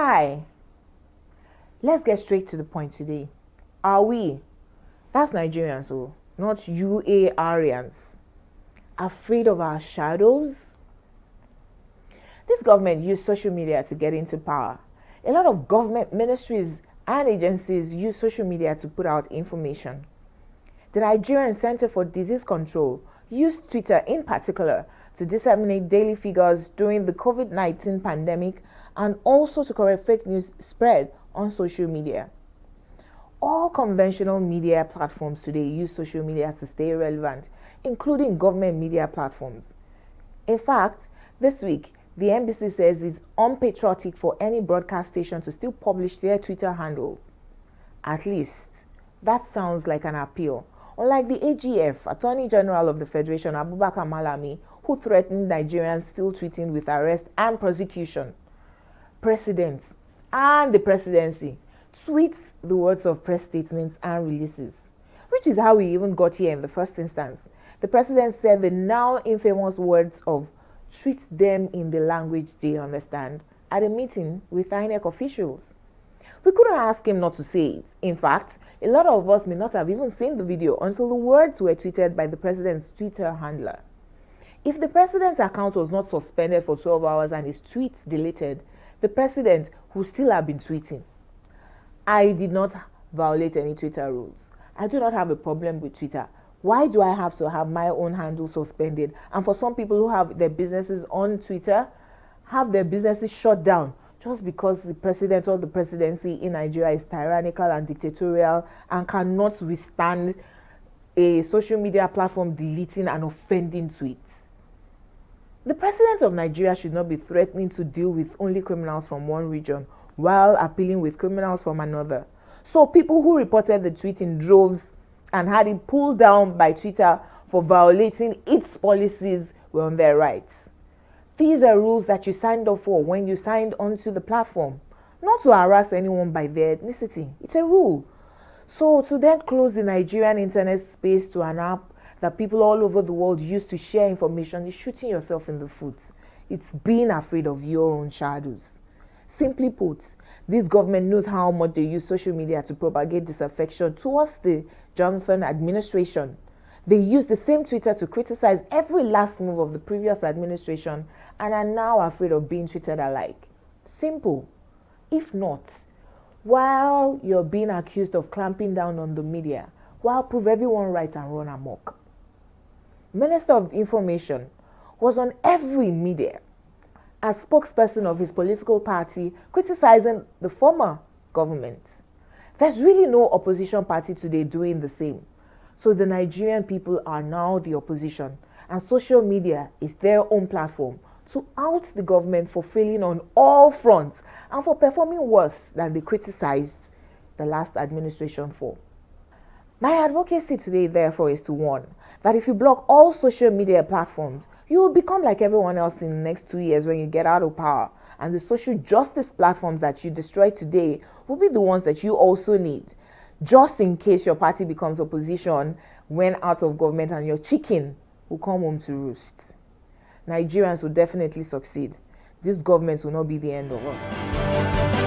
Hi, let's get straight to the point today. Are we, that's Nigerians, oh, not UARians, afraid of our shadows? This government used social media to get into power. A lot of government ministries and agencies use social media to put out information. The Nigerian Center for Disease Control used Twitter in particular to disseminate daily figures during the COVID-19 pandemic and also to correct fake news spread on social media. All conventional media platforms today use social media to stay relevant, including government media platforms. In fact, this week, the NBC says it's unpatriotic for any broadcast station to still publish their Twitter handles. At least, that sounds like an appeal. Unlike the AGF, Attorney General of the Federation, Abubakar Malami, who threatened Nigerians still tweeting with arrest and prosecution. Presidents and the presidency tweets the words of press statements and releases, which is how we even got here in the first instance. The president said the now infamous words of "treat them in the language they understand" at a meeting with INEC officials. We couldn't ask him not to say it. In fact, a lot of us may not have even seen the video until the words were tweeted by the president's Twitter handler. If the president's account was not suspended for 12 hours and his tweets deleted, the president would still have been tweeting. I did not violate any Twitter rules. I do not have a problem with Twitter. Why do I have to have my own handle suspended? And for some people who have their businesses on Twitter, have their businesses shut down just because the president or the presidency in Nigeria is tyrannical and dictatorial and cannot withstand a social media platform deleting and offending tweets. The president of Nigeria should not be threatening to deal with only criminals from one region while appealing with criminals from another. So people who reported the tweet in droves and had it pulled down by Twitter for violating its policies were on their rights. These are rules that you signed up for when you signed onto the platform, not to harass anyone by their ethnicity. It's a rule. So to then close the Nigerian internet space to an app that people all over the world use to share information is shooting yourself in the foot. It's being afraid of your own shadows. Simply put, this government knows how much they use social media to propagate disaffection towards the Jonathan administration. They used the same Twitter to criticize every last move of the previous administration and are now afraid of being treated alike. Simple. If not, while you're being accused of clamping down on the media, while prove everyone right and run amok. Minister of Information was on every media as spokesperson of his political party criticizing the former government. There's really no opposition party today doing the same. So the Nigerian people are now the opposition, and social media is their own platform to out the government for failing on all fronts and for performing worse than they criticized the last administration for. My advocacy today, therefore, is to warn that if you block all social media platforms, you will become like everyone else in the next 2 years when you get out of power, and the social justice platforms that you destroy today will be the ones that you also need, just in case your party becomes opposition when out of government and your chicken will come home to roost. Nigerians will definitely succeed. This government will not be the end of us.